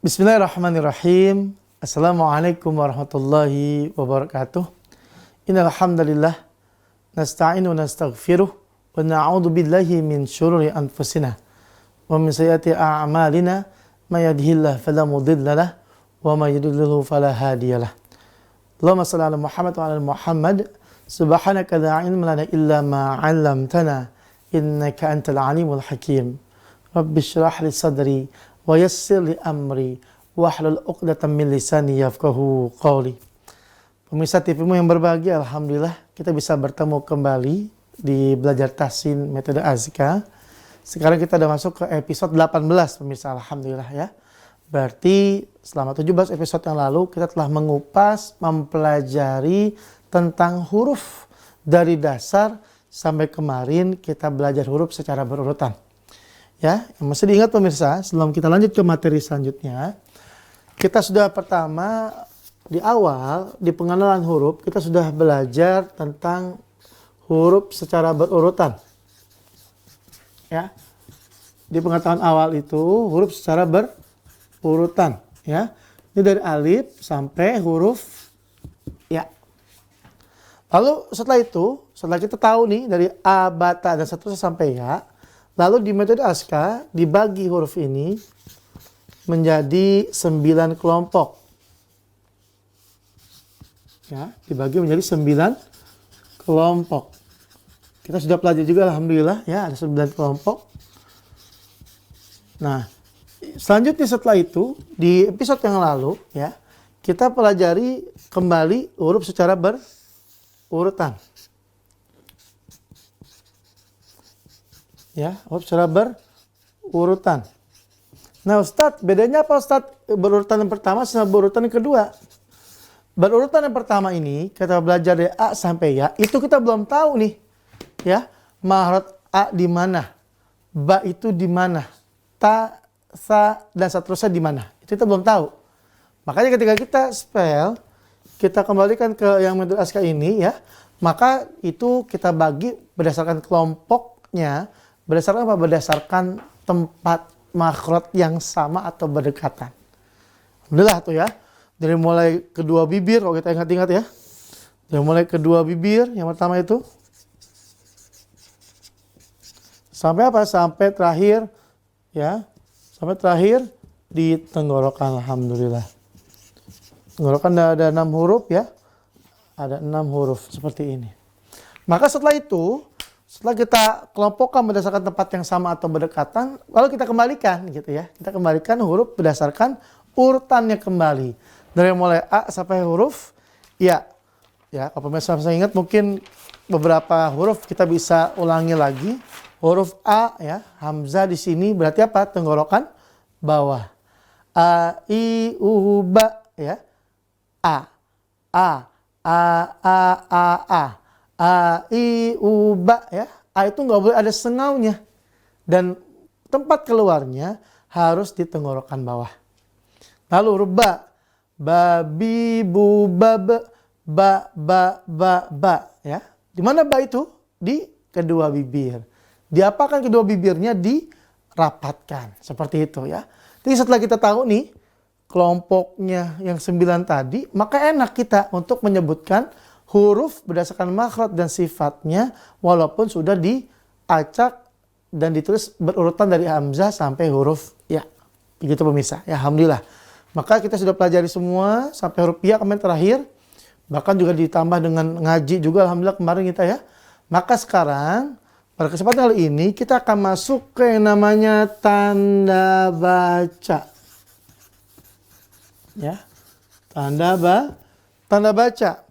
Bismillahirrahmanirrahim. Assalamualaikum warahmatullahi wabarakatuh. Innal hamdalillah nasta'inu wa nastaghfiruh wa na'udzu billahi min syururi anfusina wa min sayyiati a'malina may yahdihillahu fala mudilla lahu wa may yudlilhu fala hadiyalah. Allahumma shalli ala Muhammad wa ala Muhammad. Subhanaka la ilma lana illa ma 'allamtana innaka antal alimul hakim. Rabbi shrah li sadri wa yassir li amri wahlul 'uqdatam min lisani yafqahu qawli. Pemirsa TV-mu yang berbahagia, alhamdulillah kita bisa bertemu kembali di belajar tahsin metode Azka. Sekarang kita sudah masuk ke episode 18 pemirsa, alhamdulillah ya. Berarti selama 17 episode yang lalu kita telah mengupas, mempelajari tentang huruf dari dasar sampai kemarin kita belajar huruf secara berurutan. Ya, yang masih diingat pemirsa, sebelum kita lanjut ke materi selanjutnya, kita sudah pertama di awal, di pengenalan huruf, kita sudah belajar tentang huruf secara berurutan. Ya, di pengetahuan awal itu huruf secara berurutan. Ya, ini dari alif sampai huruf ya. Lalu setelah itu, setelah kita tahu nih dari a, ba, ta, dan seterusnya sampai ya, lalu di metode Azka dibagi huruf ini menjadi 9 kelompok. Ya, dibagi menjadi 9 kelompok. Kita sudah pelajari juga alhamdulillah ya, ada 9 kelompok. Nah, selanjutnya setelah itu di episode yang lalu ya, kita pelajari kembali huruf secara berurutan. Ya, huruf secara berurutan. Nah Ustadz, bedanya apa Ustadz berurutan yang pertama sama berurutan yang kedua? Berurutan yang pertama ini, kita belajar dari A sampai Ya, itu kita belum tahu nih. Ya, mahrot A di mana? Ba itu di mana? Ta, sa, dan seterusnya di mana? Itu kita belum tahu. Makanya ketika kita spell, kita kembalikan ke yang metode Azka ini ya, maka itu kita bagi berdasarkan kelompoknya. Berdasarkan apa? Berdasarkan tempat makhraj yang sama atau berdekatan. Alhamdulillah tuh ya. Dari mulai kedua bibir, kalau kita ingat-ingat ya. Dari mulai kedua bibir, yang pertama itu. Sampai apa? Sampai terakhir, ya. Sampai terakhir di tenggorokan, alhamdulillah. Tenggorokan ada 6 huruf ya. Ada 6 huruf seperti ini. Maka setelah itu, setelah kita kelompokkan berdasarkan tempat yang sama atau berdekatan, lalu kita kembalikan gitu ya. Kita kembalikan huruf berdasarkan urutannya kembali. Dari mulai A sampai huruf Ya. Ya, kalau pemirsa saya ingat mungkin beberapa huruf kita bisa ulangi lagi. Huruf A ya, hamzah di sini berarti apa? Tenggorokan bawah. A, I, U, Ba ya. A, A, A, A, A, A. A, I, U, Ba ya. A itu nggak boleh ada sengaunya. Dan tempat keluarnya harus di tenggorokan bawah. Lalu huruf Ba. Ba, Bi, Bu, Ba, Ba, Ba ya. Di mana Ba itu? Di kedua bibir. Diapakan kedua bibirnya? Dirapatkan. Seperti itu ya. Jadi setelah kita tahu nih kelompoknya yang 9 tadi, maka enak kita untuk menyebutkan huruf berdasarkan makhraj dan sifatnya walaupun sudah diacak dan ditulis berurutan dari hamzah sampai huruf Ya. Begitu pemirsa. Ya, alhamdulillah. Maka kita sudah pelajari semua sampai huruf Ya kemarin terakhir. Bahkan juga ditambah dengan ngaji juga alhamdulillah kemarin kita ya. Maka sekarang pada kesempatan kali ini kita akan masuk ke yang namanya tanda baca. Ya. Tanda baca.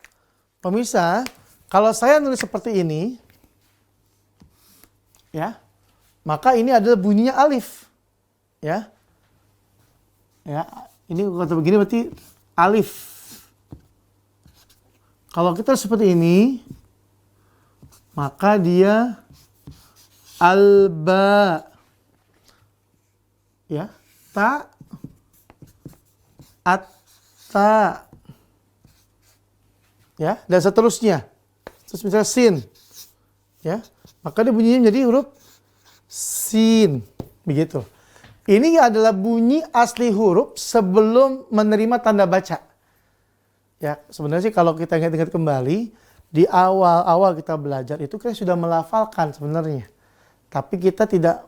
Pemirsa, kalau saya nulis seperti ini, ya, maka ini adalah bunyinya alif, ya, ini kalau begini berarti alif. Kalau kita seperti ini, maka dia alba, ya, ta, atta. Ya, dan seterusnya. Terus misalnya sin. Ya, maka dia bunyinya menjadi huruf sin. Begitu. Ini adalah bunyi asli huruf sebelum menerima tanda baca. Ya, sebenarnya sih kalau kita ingat-ingat kembali, di awal-awal kita belajar itu kita sudah melafalkan sebenarnya. Tapi kita tidak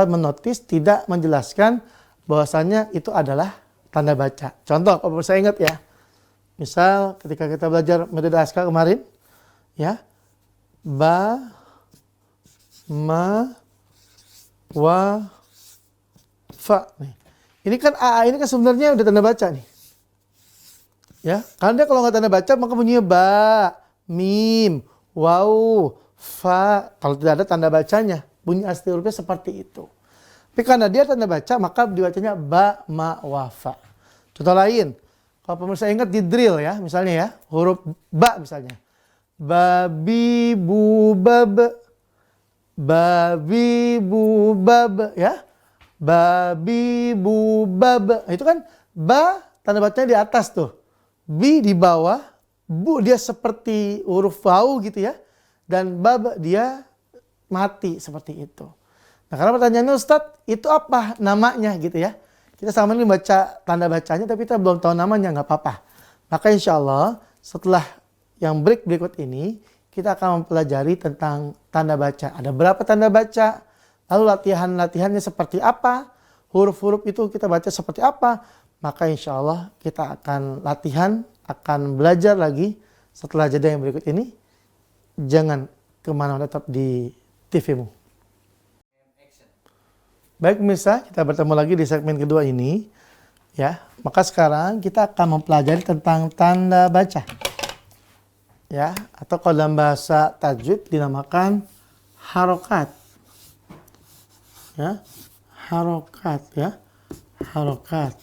menotis, tidak menjelaskan bahwasannya itu adalah tanda baca. Contoh, kalau saya ingat ya. Misal ketika kita belajar metode askar kemarin, ya. Ba, ma, wa, fa. Nih. Ini kan A ini kan sebenarnya udah tanda baca nih. Ya, karena dia kalau nggak tanda baca maka bunyinya ba, mim, waw, fa. Kalau tidak ada tanda bacanya, bunyi asli hurufnya seperti itu. Tapi karena dia tanda baca maka dibacanya ba, ma, wa, fa. Contoh lain, kalau pemirsa ingat di drill ya, misalnya ya, huruf ba misalnya. Babi, bu, bab. Babi, bu, bab, ya. Babi, bu, bab. Itu kan ba tanda bacanya di atas tuh. Bi di bawah, bu dia seperti huruf vau gitu ya. Dan bab dia mati seperti itu. Nah, karena pertanyaannya Ustadz, itu apa namanya gitu ya. Kita sama ini baca tanda bacanya tapi kita belum tahu namanya, nggak apa-apa. Maka insya Allah setelah yang break berikut ini kita akan mempelajari tentang tanda baca. Ada berapa tanda baca, lalu latihannya seperti apa, huruf-huruf itu kita baca seperti apa. Maka insya Allah kita akan latihan, akan belajar lagi setelah jeda yang berikut ini. Jangan kemana-mana, tetap di TV-mu. Baik pemirsa, kita bertemu lagi di segmen kedua ini. Ya, maka sekarang kita akan mempelajari tentang tanda baca. Ya, atau kalau dalam bahasa tajwid dinamakan harokat. Ya, harokat ya. Harokat.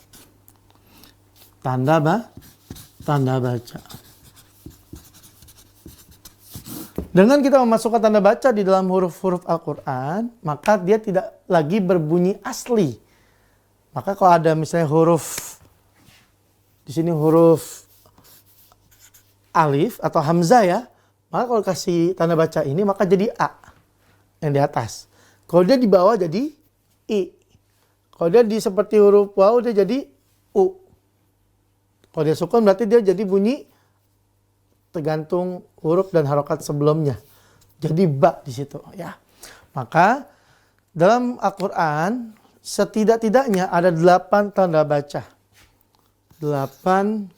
Tanda baca. Dengan kita memasukkan tanda baca di dalam huruf-huruf Al-Quran, maka dia tidak lagi berbunyi asli. Maka kalau ada misalnya huruf, di sini huruf alif atau hamzah ya, maka kalau kasih tanda baca ini maka jadi A yang di atas. Kalau dia di bawah jadi I. Kalau dia di seperti huruf waw dia jadi U. Kalau dia sukun berarti dia jadi bunyi tergantung huruf dan harokat sebelumnya. Jadi ba di situ ya. Maka dalam Al-Quran setidak-tidaknya ada 8 tanda baca. 8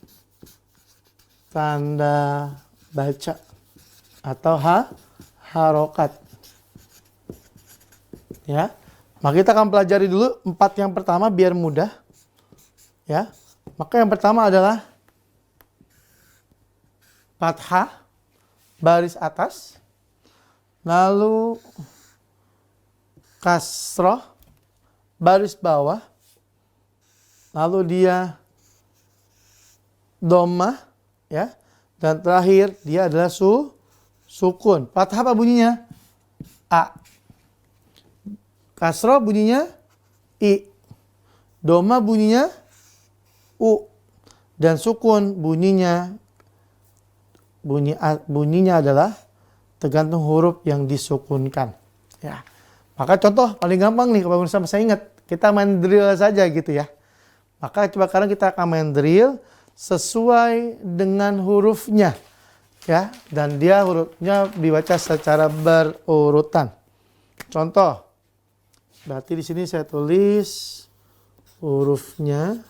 tanda baca atau harokat. Ya. Maka kita akan pelajari dulu 4 yang pertama biar mudah. Ya. Maka yang pertama adalah fathah, baris atas, lalu kasroh, baris bawah, lalu dia dhammah, ya, dan terakhir dia adalah sukun. Fathah apa bunyinya? A. Kasroh bunyinya I. Dhammah bunyinya U. Dan sukun bunyinya adalah tergantung huruf yang disukunkan. Ya. Maka contoh paling gampang nih kalau pemirsa masih ingat, kita main drill saja gitu ya. Maka coba sekarang kita akan main drill sesuai dengan hurufnya. Ya, dan dia hurufnya dibaca secara berurutan. Contoh. Berarti di sini saya tulis hurufnya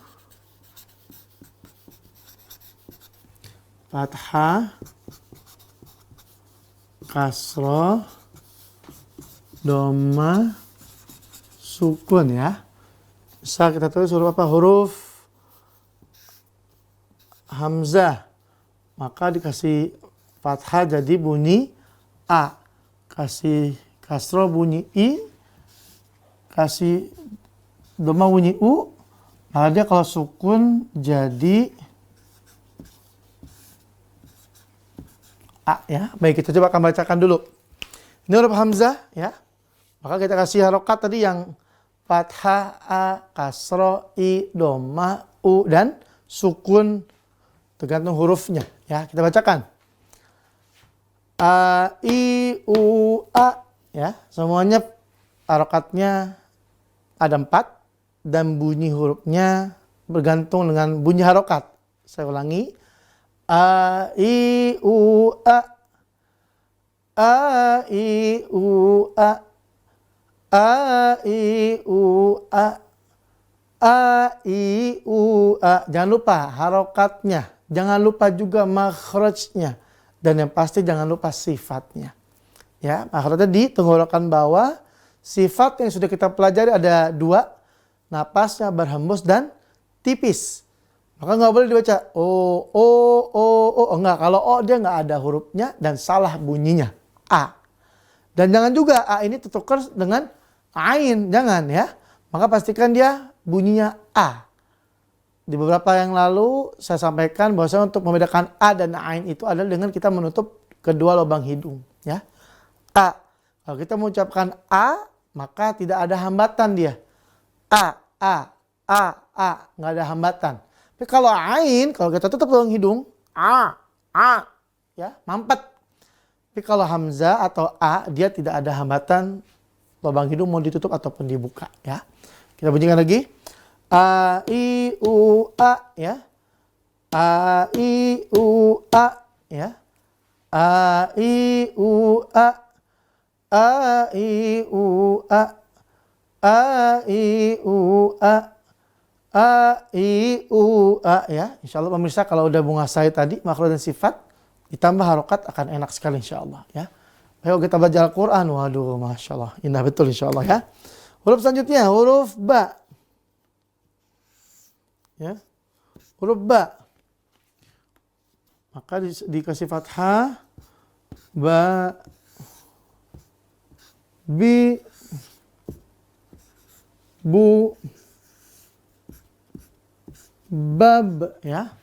fathah, kasroh, dhammah, sukun ya. Bisa kita tulis huruf apa? Huruf hamzah. Maka dikasih fathah jadi bunyi A. Kasih kasroh bunyi I. Kasih dhammah bunyi U. Maka dia kalau sukun jadi A ya. Baik, kita coba akan bacakan dulu. Ini huruf hamzah ya. Maka kita kasih harokat tadi yang fathah, A, kasroh, I, dhammah, U, dan sukun tergantung hurufnya ya. Kita bacakan. A, I, U, A ya. Semuanya harokatnya ada 4 dan bunyi hurufnya bergantung dengan bunyi harokat. Saya ulangi. A, I, U, A. A, I, U, A. A, I, U, A. A, I, U, A. Jangan lupa harokatnya. Jangan lupa juga makhrajnya. Dan yang pasti jangan lupa sifatnya. Ya, makhrajnya di tenggorokan bawah. Sifat yang sudah kita pelajari ada 2. Napasnya berhembus dan tipis. Maka nggak boleh dibaca o. Enggak, kalau o dia nggak ada hurufnya dan salah bunyinya. A. Dan jangan juga A ini tertukar dengan ain. Jangan ya. Maka pastikan dia bunyinya A. Di beberapa yang lalu saya sampaikan bahwasanya untuk membedakan A dan ain itu adalah dengan kita menutup kedua lubang hidung. Ya. A. Kalau kita mengucapkan A, maka tidak ada hambatan dia. A. Nggak ada hambatan. Tapi kalau ain, kalau kita tutup lubang hidung, A. Ya, mampet. Tapi kalau hamzah atau A, dia tidak ada hambatan lubang hidung mau ditutup ataupun dibuka. Ya. Kita bunyikan lagi. A, I, U, A. Ya. A, I, U, A. Ya. A, I, U, A. A, I, U, A. A, I, U, A. A, I, U, A. Ya, insya Allah pemirsa kalau udah menguasai tadi makhraj dan sifat, ditambah harokat akan enak sekali insya Allah. Ya. Ayo kita baca Al-Quran. Waduh, Masya Allah. Indah betul insya Allah ya. Huruf selanjutnya, huruf Ba. Ya. Huruf Ba. Maka dikasih fathah. Ba. Bi, Bu, Bab, ya.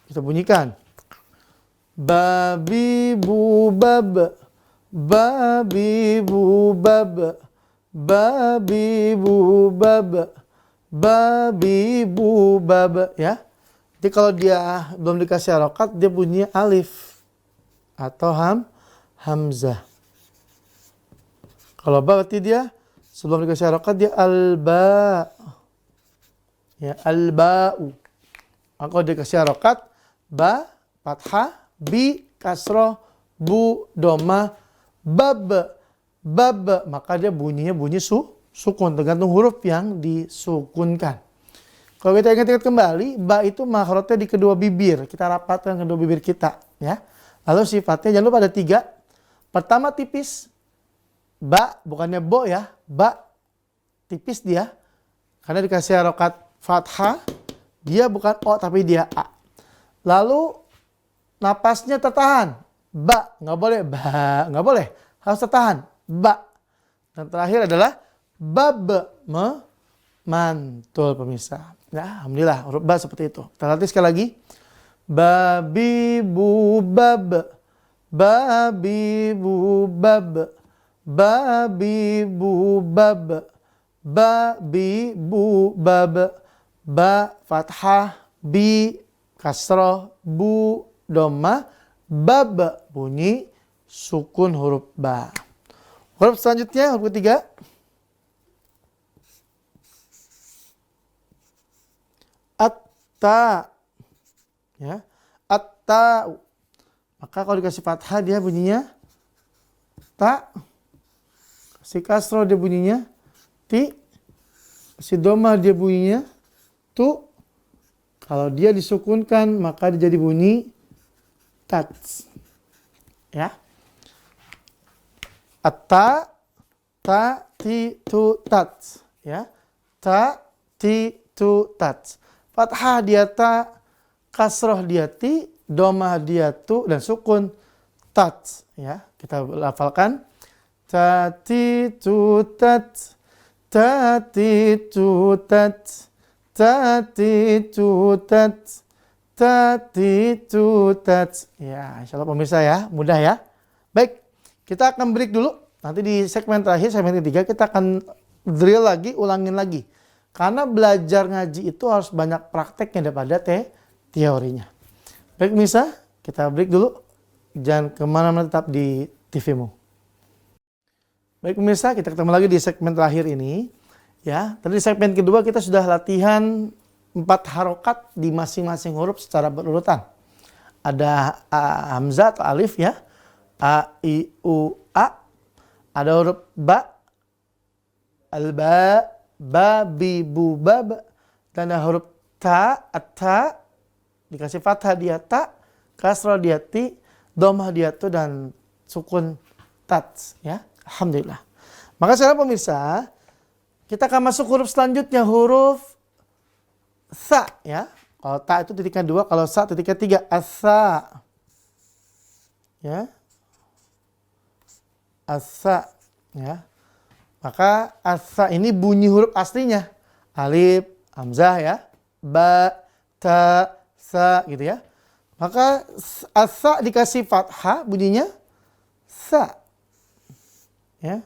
Kita bunyikan. Babi, Bu, Bab. Babi, Bu, Bab. Babi, Bu, Bab. Babi, Bu, Bab, ya. Jadi kalau dia belum dikasih harokat, dia bunyi alif atau hamzah. Kalau ba berarti dia sebelum dikasih harokat dia alba. Ya, alba'u. Maka kalau dikasih harokat, ba, fathah, bi, kasroh, bu, doma, bab. Maka dia bunyinya bunyi sukun. Tergantung huruf yang disukunkan. Kalau kita ingat-ingat kembali, ba itu makhrajnya di kedua bibir. Kita rapatkan kedua bibir kita. Ya. Lalu sifatnya jangan lupa ada 3. Pertama tipis. Ba, bukannya bo ya, ba, tipis dia. Karena dikasih harokat fathah, dia bukan o tapi dia a. Lalu napasnya tertahan, ba, nggak boleh, ba, nggak boleh, harus tertahan, ba. Dan terakhir adalah bab, mantul pemirsa. Ya, alhamdulillah, huruf ba seperti itu. Kita latih sekali lagi. Babi, bu, bab, babi, bu, bab. Babi, bu, bab. Babi, bu, bab. Ba, fathah. Bi, kasroh. Bu, doma. Bab, bunyi sukun huruf ba. Huruf selanjutnya, huruf ketiga. At-ta. Ya. At-ta. Maka kalau dikasih fathah dia bunyinya ta. Si kasroh dia bunyinya ti. Si doma dia bunyinya tu. Kalau dia disukunkan maka dia jadi bunyi tat. Ya. Atta, ta, ti, tu, tat. Ya. Ta, ti, tu, tat. Fathah dia ta, kasroh dia ti, domah dia tu, dan sukun tat. Ya. Kita lafalkan. Tati tutat, tati tutat, tati tutat, tati tutat. Ya, insya Allah pemirsa ya, mudah ya. Baik, kita akan break dulu. Nanti di segmen terakhir, segmen ketiga, kita akan drill lagi, ulangin lagi. Karena belajar ngaji itu harus banyak prakteknya daripada teorinya. Baik pemirsa, kita break dulu. Jangan kemana-mana, tetap di TVmu. Baik pemirsa, kita ketemu lagi di segmen terakhir ini, Ya, tadi di segmen kedua kita sudah latihan 4 harokat di masing-masing huruf secara berurutan. Ada hamzah atau alif ya. A, I, U, A. Ada huruf ba. Al-ba, ba, bi, bu, bab. Dan ada huruf ta, at-ta. Dikasih fathah dia ta, kasrah dia ti, dhammah dia tu, dan sukun tat. Ya, alhamdulillah. Maka sekarang pemirsa, kita akan masuk huruf selanjutnya, huruf sa ya. Kalau ta itu titiknya 2, kalau sa titiknya 3. Asa. Ya. Asa ya. Maka asa ini bunyi huruf aslinya. Alif, hamzah ya. Ba, ta, sa gitu ya. Maka asa dikasih fathah bunyinya sa. Ya.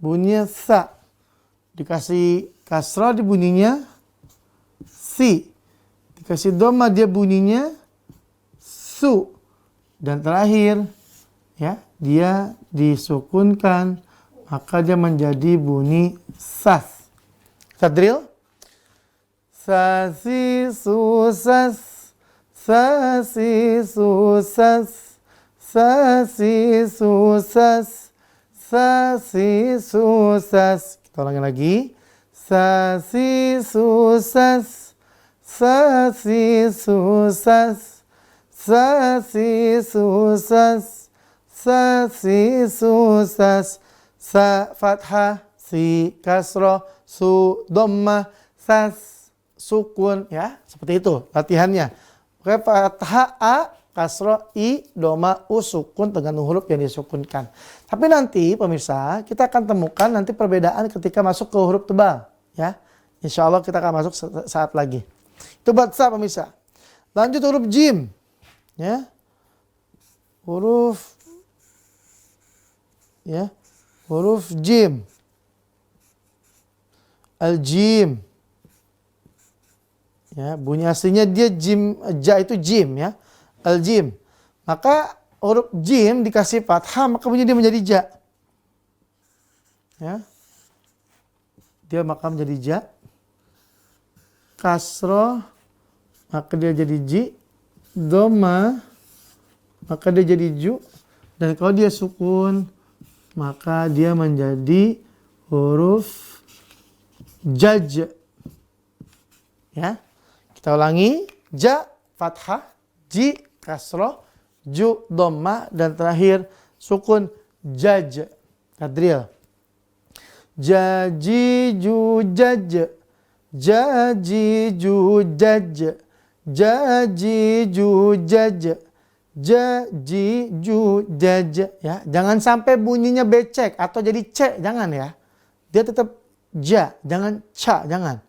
Bunyinya sa. Dikasih kasrah di bunyinya si. Dikasih dhammah dia bunyinya su. Dan terakhir ya, dia disukunkan maka dia menjadi bunyi sas. Tadril. Sasi susas. Sasi susas. Sasi susas. Sasi susas. Kita ulangi lagi. Sasi susas. Sasi susas. Sasi susas. Sasi susas. Sa fathah, si kasroh, su dhammah, sas sukun ya. Seperti itu latihannya. Oke, fathah a, kasroh i, dhammah u, sukun dengan huruf yang disukunkan. Tapi nanti pemirsa, kita akan temukan nanti perbedaan ketika masuk ke huruf tebal ya. Insya Allah kita akan masuk saat lagi. Itu buat sa pemirsa. Lanjut huruf jim ya. Huruf ya. Huruf jim. Al-jim. Ya, bunyi aslinya dia jim, ja itu jim ya. Al-jim. Maka huruf jim dikasih fathah maka bunyi dia menjadi ja. Ya. Dia maka menjadi ja. Kasroh maka dia jadi ji. Dhammah maka dia jadi ju. Dan kalau dia sukun maka dia menjadi huruf jaj. Ya. Kita ulangi. Ja, fathah, ji, kasroh, ju, dhammah, dan terakhir sukun jaj. Tadril. Jaji, ju, jaj. Jaji, ju, jaj. Jaji, ju, jaj. Jaji, ju, jaj ya. Jangan sampai bunyinya becek atau jadi c, jangan ya. Dia tetap ja, jangan ca, jangan.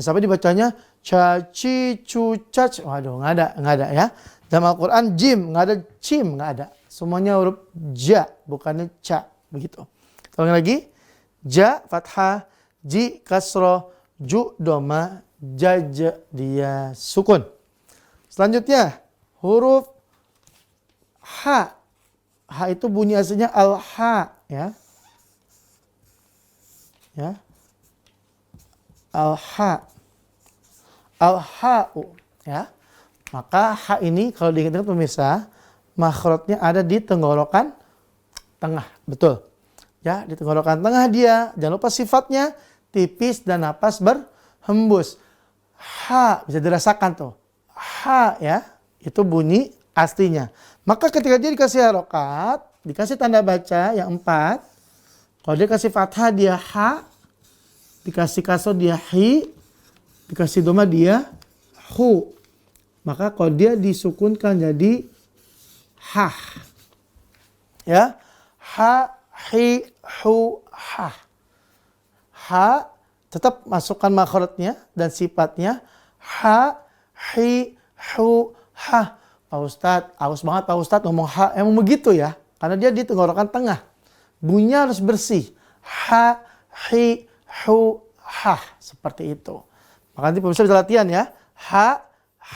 Sampai dibacanya caci, cu, cac. Waduh, nggak ada ya. Dalam Al-Quran jim, nggak ada cim, nggak ada. Semuanya huruf ja, bukannya ca, begitu. Ulangi lagi. Ja, fathah, ji, kasroh, ju, dhammah, jaj, dia sukun. Selanjutnya huruf ha. Ha itu bunyi aslinya al-ha ya. Ya. Al-ha. Al-ha'u ya. Maka ha ini kalau diingat pemirsa, makhrajnya ada di tenggorokan tengah. Betul. Ya, di tenggorokan tengah dia. Jangan lupa sifatnya tipis dan napas berhembus. Ha bisa dirasakan tuh. Ha ya, itu bunyi aslinya. Maka ketika dia dikasih harokat, dikasih tanda baca yang 4, kalau dia kasih fathah dia ha, dikasih kasroh dia hi, dikasih dhammah dia hu. Maka kalau dia disukunkan jadi ha. Ya. Ha, hi, hu, ha. Ha tetap masukkan makhrajnya dan sifatnya ha, hi, hu, ha. Pak Ustadz, aus banget Pak Ustadz ngomong ha, emang begitu ya. Karena dia di tenggorokan tengah. Bunyinya harus bersih. Ha, hi, hu, ha. Seperti itu. Maka nanti pemirsa bisa latihan ya. Ha,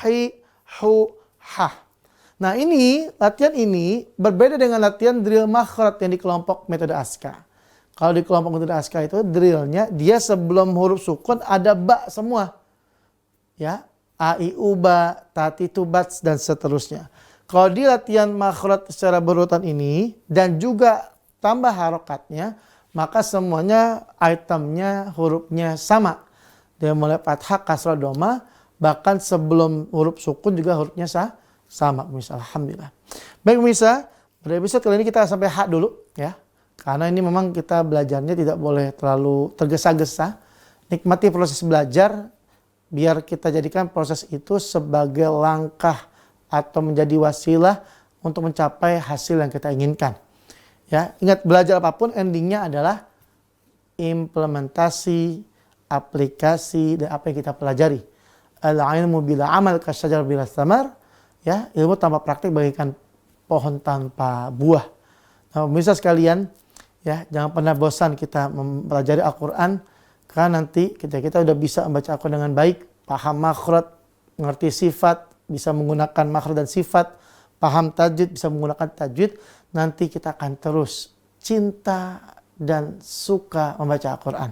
hi, hu, ha. Nah ini, latihan ini berbeda dengan latihan drill makhraj yang di kelompok metode ASKA. Kalau di kelompok Mutadil Askar itu drillnya dia sebelum huruf sukun ada ba semua. Ya, a i u ba, ta ti tu bat dan seterusnya. Kalau di latihan makhraj secara berurutan ini dan juga tambah harokatnya, maka semuanya itemnya hurufnya sama. Dia mulai fathah, kasrah, dhamma, bahkan sebelum huruf sukun juga hurufnya sama. Misal, alhamdulillah. Baik pemirsa, pada episode kali ini kita sampai hak dulu ya. Karena ini memang kita belajarnya tidak boleh terlalu tergesa-gesa. Nikmati proses belajar, biar kita jadikan proses itu sebagai langkah atau menjadi wasilah untuk mencapai hasil yang kita inginkan. Ya, ingat belajar apapun endingnya adalah implementasi, aplikasi dari apa yang kita pelajari. Al-ilmu bila amal kasyajar bila samar. Ya, ilmu tanpa praktik bagaikan pohon tanpa buah. Nah, pemirsa sekalian, ya, jangan pernah bosan kita mempelajari Al-Quran, karena nanti kita udah bisa membaca Al-Quran dengan baik, paham makhraj, mengerti sifat, bisa menggunakan makhraj dan sifat, paham tajwid, bisa menggunakan tajwid, nanti kita akan terus cinta dan suka membaca Al-Quran.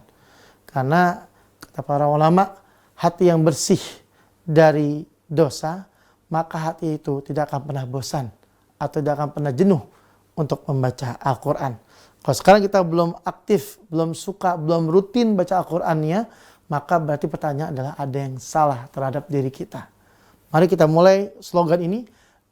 Karena kata para ulama, hati yang bersih dari dosa, maka hati itu tidak akan pernah bosan atau tidak akan pernah jenuh untuk membaca Al-Quran. Kalau sekarang kita belum aktif, belum suka, belum rutin baca Al-Qurannya, maka berarti pertanyaan adalah ada yang salah terhadap diri kita. Mari kita mulai slogan ini.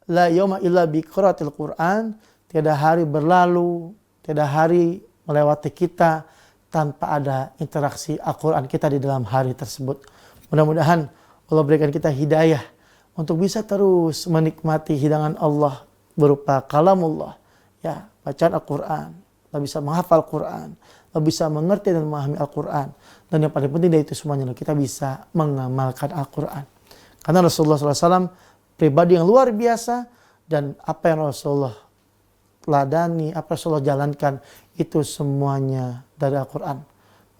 La yauma illa bi qiraatil Quran. Tiada hari berlalu, tiada hari melewati kita tanpa ada interaksi Al-Quran kita di dalam hari tersebut. Mudah-mudahan Allah berikan kita hidayah untuk bisa terus menikmati hidangan Allah berupa kalamullah, ya, bacaan Al-Quran. Kita bisa menghafal Al-Quran, kita bisa mengerti dan memahami Al-Quran. Dan yang paling penting dari itu semuanya, kita bisa mengamalkan Al-Quran. Karena Rasulullah SAW pribadi yang luar biasa, dan apa yang Rasulullah teladani, apa yang Rasulullah jalankan, itu semuanya dari Al-Quran.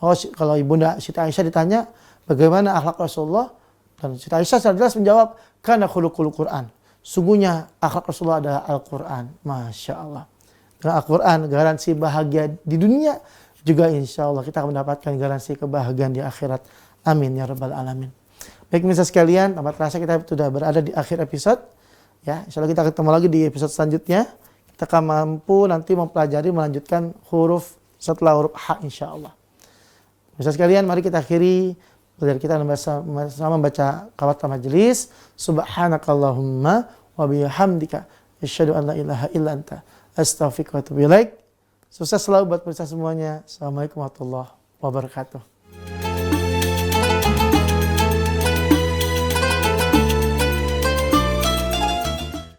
Oh, kalau Ibunda Siti Aisyah ditanya, bagaimana akhlak Rasulullah? Dan Siti Aisyah secara jelas menjawab, kana khuluqul Quran. Sungguhnya akhlak Rasulullah adalah Al-Quran. Masya Allah. Dengan Al-Quran, garansi bahagia di dunia, juga insya Allah kita akan mendapatkan garansi kebahagiaan di akhirat. Amin ya rabbal alamin. Baik pemirsa sekalian, tanpa terasa kita sudah berada di akhir episode. Ya, insya Allah kita ketemu lagi di episode selanjutnya. Kita akan mampu nanti mempelajari, melanjutkan huruf setelah huruf H insya Allah. Pemirsa sekalian, mari kita akhiri belajar kita sama membaca kawatul majelis. Subhanakallahumma wa bihamdika asyhadu an la ilaha illa anta astaghfiruka wa atubu ilaik. Sukses selalu buat pemirsa semuanya. Assalamualaikum warahmatullahi wabarakatuh.